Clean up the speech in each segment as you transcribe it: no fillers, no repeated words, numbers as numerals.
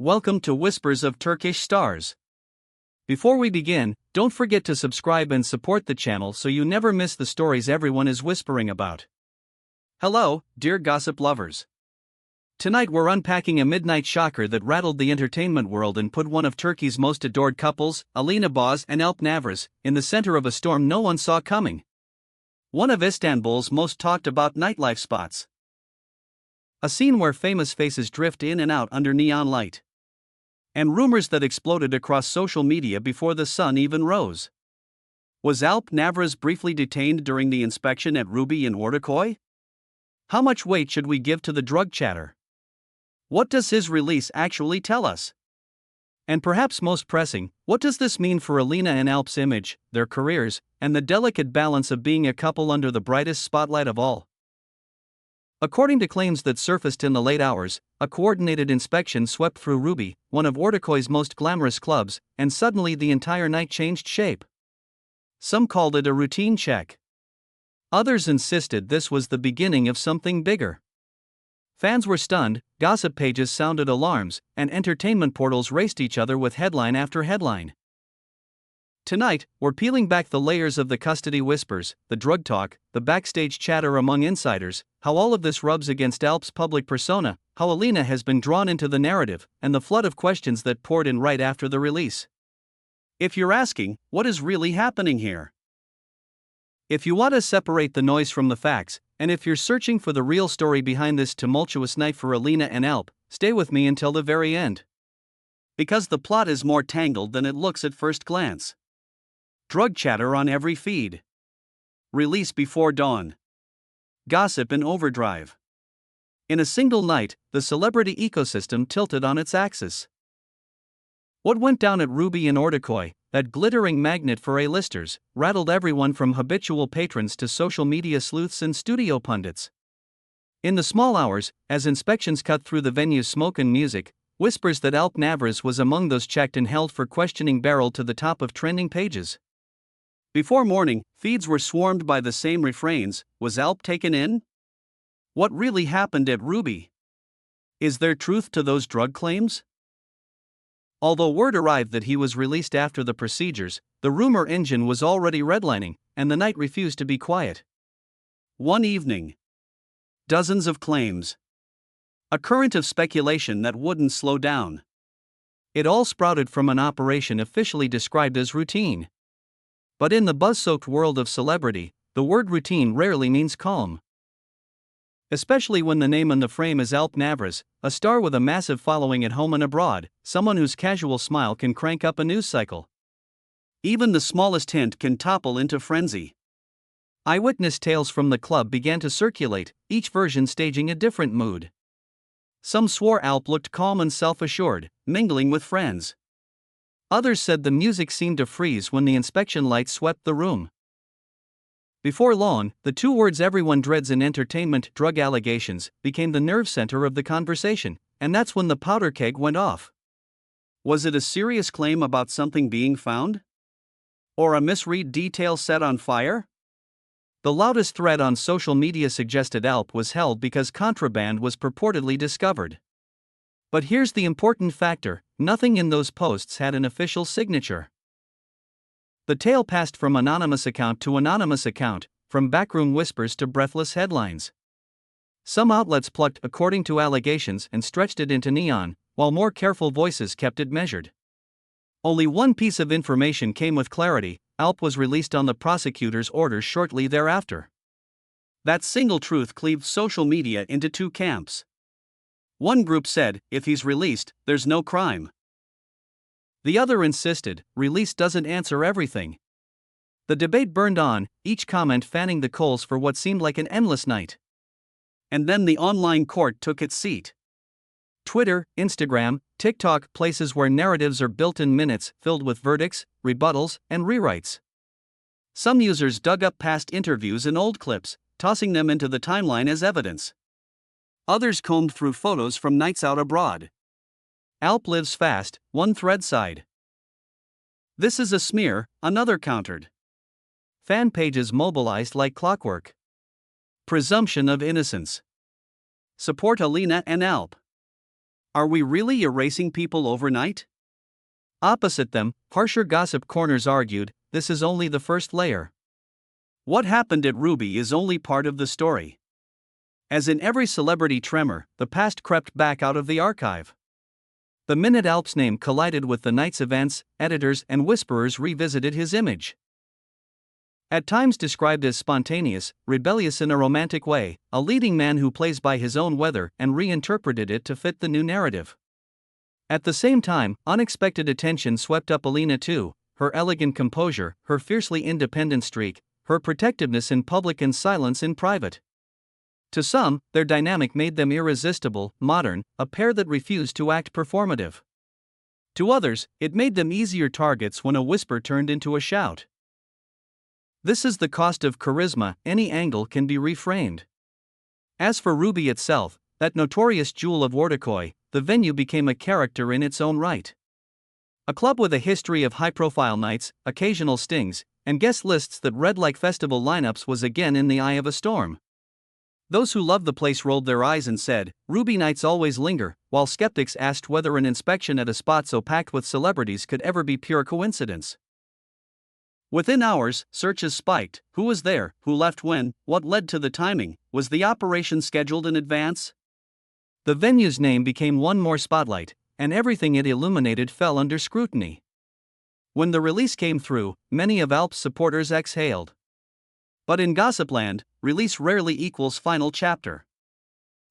Welcome to Whispers of Turkish Stars. Before we begin, don't forget to subscribe and support the channel so you never miss the stories everyone is whispering about. Hello, dear gossip lovers. Tonight we're unpacking a midnight shocker that rattled the entertainment world and put one of Turkey's most adored couples, Alina and Navruz, in the center of a storm no one saw coming. One of Istanbul's most talked about nightlife spots. A scene where famous faces drift in and out under neon light. And rumors that exploded across social media before the sun even rose. Was Navruz briefly detained during the inspection at Ruby in Ortaköy? How much weight should we give to the drug chatter? What does his release actually tell us? And perhaps most pressing, what does this mean for Alina and Alp's image, their careers, and the delicate balance of being a couple under the brightest spotlight of all? According to claims that surfaced in the late hours, a coordinated inspection swept through Ruby, one of Ortaköy's most glamorous clubs, and suddenly the entire night changed shape. Some called it a routine check. Others insisted this was the beginning of something bigger. Fans were stunned, gossip pages sounded alarms, and entertainment portals raced each other with headline after headline. Tonight, we're peeling back the layers of the custody whispers, the drug talk, the backstage chatter among insiders, how all of this rubs against Alp's public persona, how Alina has been drawn into the narrative, and the flood of questions that poured in right after the release. If you're asking, what is really happening here? If you want to separate the noise from the facts, and if you're searching for the real story behind this tumultuous night for Alina and Alp, stay with me until the very end. Because the plot is more tangled than it looks at first glance. Drug chatter on every feed. Release before dawn. Gossip in overdrive. In a single night, the celebrity ecosystem tilted on its axis. What went down at Ruby in Ortaköy, that glittering magnet for A-listers, rattled everyone from habitual patrons to social media sleuths and studio pundits. In the small hours, as inspections cut through the venue's smoke and music, whispers that Navruz was among those checked and held for questioning barreled to the top of trending pages. Before morning, feeds were swarmed by the same refrains: was Alp taken in? What really happened at Ruby? Is there truth to those drug claims? Although word arrived that he was released after the procedures, the rumor engine was already redlining, and the night refused to be quiet. One evening. Dozens of claims. A current of speculation that wouldn't slow down. It all sprouted from an operation officially described as routine. But in the buzz-soaked world of celebrity, the word routine rarely means calm. Especially when the name on the frame is Navruz, a star with a massive following at home and abroad, someone whose casual smile can crank up a news cycle. Even the smallest hint can topple into frenzy. Eyewitness tales from the club began to circulate, each version staging a different mood. Some swore Alp looked calm and self-assured, mingling with friends. Others said the music seemed to freeze when the inspection lights swept the room. Before long, the two words everyone dreads in entertainment, drug allegations, became the nerve center of the conversation, and that's when the powder keg went off. Was it a serious claim about something being found? Or a misread detail set on fire? The loudest thread on social media suggested Alp was held because contraband was purportedly discovered. But here's the important factor: nothing in those posts had an official signature. The tale passed from anonymous account to anonymous account, from backroom whispers to breathless headlines. Some outlets plucked according to allegations and stretched it into neon, while more careful voices kept it measured. Only one piece of information came with clarity: Alp was released on the prosecutor's orders shortly thereafter. That single truth cleaved social media into two camps. One group said, if he's released, there's no crime. The other insisted, release doesn't answer everything. The debate burned on, each comment fanning the coals for what seemed like an endless night. And then the online court took its seat. Twitter, Instagram, TikTok, places where narratives are built in minutes, filled with verdicts, rebuttals, and rewrites. Some users dug up past interviews and old clips, tossing them into the timeline as evidence. Others combed through photos from nights out abroad. Alp lives fast, one thread sighed. This is a smear, another countered. Fan pages mobilized like clockwork. Presumption of innocence. Support Alina and Alp. Are we really erasing people overnight? Opposite them, harsher gossip corners argued, this is only the first layer. What happened at Ruby is only part of the story. As in every celebrity tremor, the past crept back out of the archive. The minute Alp's name collided with the night's events, editors and whisperers revisited his image. At times described as spontaneous, rebellious in a romantic way, a leading man who plays by his own weather and reinterpreted it to fit the new narrative. At the same time, unexpected attention swept up Alina too, her elegant composure, her fiercely independent streak, her protectiveness in public and silence in private. To some, their dynamic made them irresistible, modern, a pair that refused to act performative. To others, it made them easier targets when a whisper turned into a shout. This is the cost of charisma, any angle can be reframed. As for Ruby itself, that notorious jewel of Wardakoi, the venue became a character in its own right. A club with a history of high-profile nights, occasional stings, and guest lists that read like festival lineups was again in the eye of a storm. Those who loved the place rolled their eyes and said, Ruby nights always linger, while skeptics asked whether an inspection at a spot so packed with celebrities could ever be pure coincidence. Within hours, searches spiked. Who was there? Who left when? What led to the timing? Was the operation scheduled in advance? The venue's name became one more spotlight, and everything it illuminated fell under scrutiny. When the release came through, many of Alp's supporters exhaled. But in Gossipland, release rarely equals final chapter.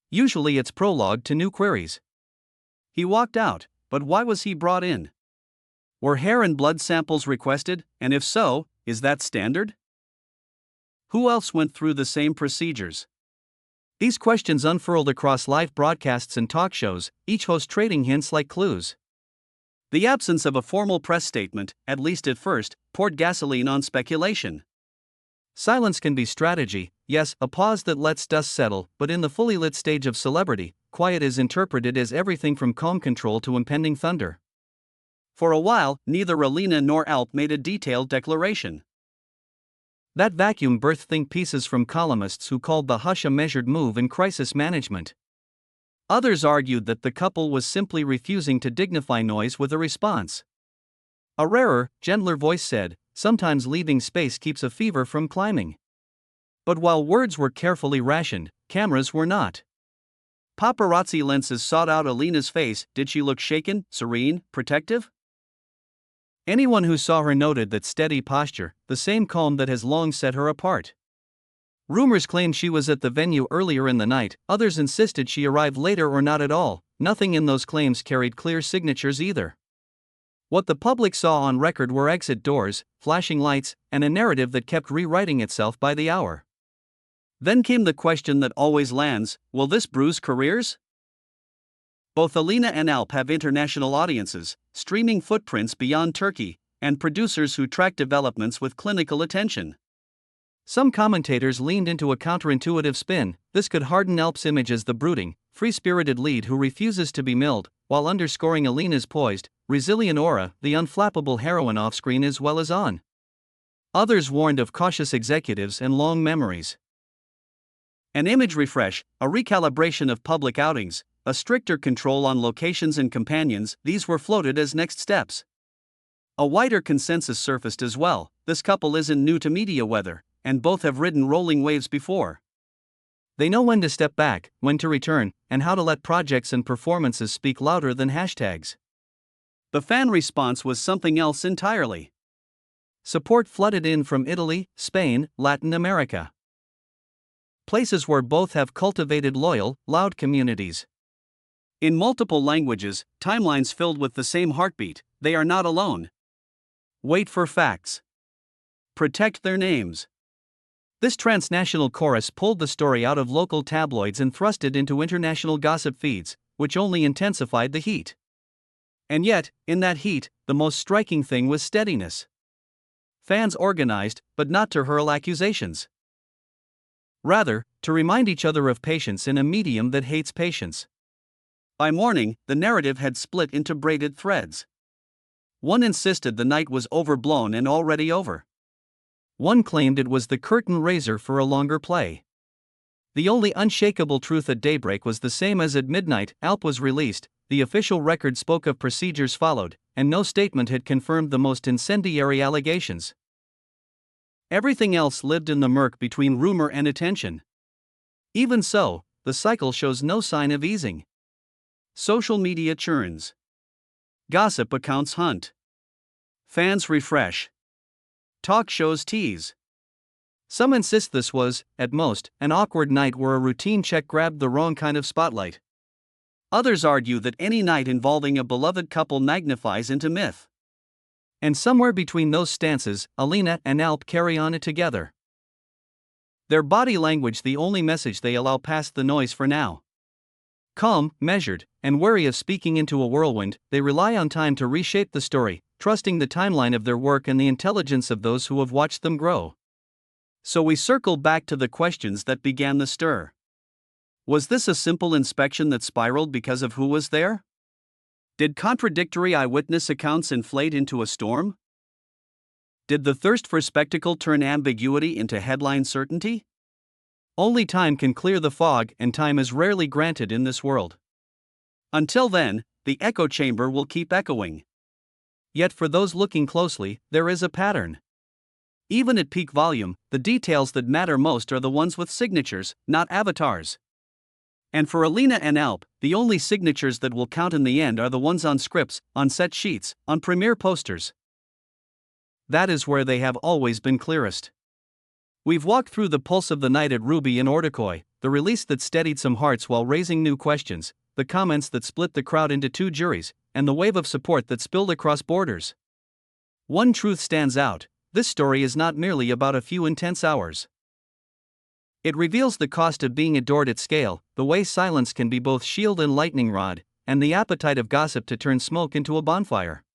Usually it's prologue to new queries. He walked out, but why was he brought in? Were hair and blood samples requested, and if so, is that standard? Who else went through the same procedures? These questions unfurled across live broadcasts and talk shows, each host trading hints like clues. The absence of a formal press statement, at least at first, poured gasoline on speculation. Silence can be strategy, yes, a pause that lets dust settle, but in the fully lit stage of celebrity, quiet is interpreted as everything from calm control to impending thunder. For a while, neither Alina nor Alp made a detailed declaration. That vacuum birthed think pieces from columnists who called the hush a measured move in crisis management. Others argued that the couple was simply refusing to dignify noise with a response. A rarer, gentler voice said, sometimes leaving space keeps a fever from climbing. But while words were carefully rationed, cameras were not. Paparazzi lenses sought out Alina's face. Did she look shaken, serene, protective? Anyone who saw her noted that steady posture, the same calm that has long set her apart. Rumors claimed she was at the venue earlier in the night, others insisted she arrived later or not at all. Nothing in those claims carried clear signatures either. What the public saw on record were exit doors, flashing lights, and a narrative that kept rewriting itself by the hour. Then came the question that always lands, will this bruise careers? Both Alina and Alp have international audiences, streaming footprints beyond Turkey, and producers who track developments with clinical attention. Some commentators leaned into a counterintuitive spin. This could harden Alp's image as the brooding, free-spirited lead who refuses to be milled, while underscoring Alina's poised, resilient aura, the unflappable heroine off-screen as well as on. Others warned of cautious executives and long memories. An image refresh, a recalibration of public outings, a stricter control on locations and companions, these were floated as next steps. A wider consensus surfaced as well. This couple isn't new to media weather, and both have ridden rolling waves before. They know when to step back, when to return, and how to let projects and performances speak louder than hashtags. The fan response was something else entirely. Support flooded in from Italy, Spain, Latin America. Places where both have cultivated loyal, loud communities. In multiple languages, timelines filled with the same heartbeat, they are not alone. Wait for facts. Protect their names. This transnational chorus pulled the story out of local tabloids and thrust it into international gossip feeds, which only intensified the heat. And yet, in that heat, the most striking thing was steadiness. Fans organized, but not to hurl accusations. Rather, to remind each other of patience in a medium that hates patience. By morning, the narrative had split into braided threads. One insisted the night was overblown and already over. One claimed it was the curtain raiser for a longer play. The only unshakable truth at daybreak was the same as at midnight. Alp was released, the official record spoke of procedures followed, and no statement had confirmed the most incendiary allegations. Everything else lived in the murk between rumor and attention. Even so, the cycle shows no sign of easing. Social media churns. Gossip accounts hunt. Fans refresh. Talk shows tease. Some insist this was, at most, an awkward night where a routine check grabbed the wrong kind of spotlight. Others argue that any night involving a beloved couple magnifies into myth. And somewhere between those stances, Alina and Alp carry on it together. Their body language the only message they allow past the noise for now. Calm, measured, and wary of speaking into a whirlwind, they rely on time to reshape the story, trusting the timeline of their work and the intelligence of those who have watched them grow. So we circle back to the questions that began the stir. Was this a simple inspection that spiraled because of who was there? Did contradictory eyewitness accounts inflate into a storm? Did the thirst for spectacle turn ambiguity into headline certainty? Only time can clear the fog, and time is rarely granted in this world. Until then, the echo chamber will keep echoing. Yet for those looking closely, there is a pattern. Even at peak volume, the details that matter most are the ones with signatures, not avatars. And for Alina and Alp, the only signatures that will count in the end are the ones on scripts, on set sheets, on premiere posters. That is where they have always been clearest. We've walked through the pulse of the night at Ruby in Ortaköy, the release that steadied some hearts while raising new questions, the comments that split the crowd into two juries, and the wave of support that spilled across borders. One truth stands out: this story is not merely about a few intense hours. It reveals the cost of being adored at scale, the way silence can be both shield and lightning rod, and the appetite of gossip to turn smoke into a bonfire.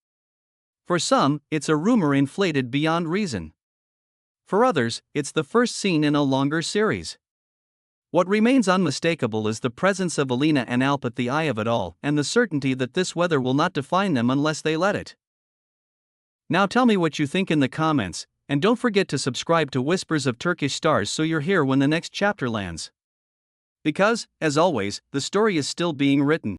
For some, it's a rumor inflated beyond reason. For others, it's the first scene in a longer series. What remains unmistakable is the presence of Alina and Alp at the eye of it all, and the certainty that this weather will not define them unless they let it. Now tell me what you think in the comments, and don't forget to subscribe to Whispers of Turkish Stars so you're here when the next chapter lands. Because, as always, the story is still being written.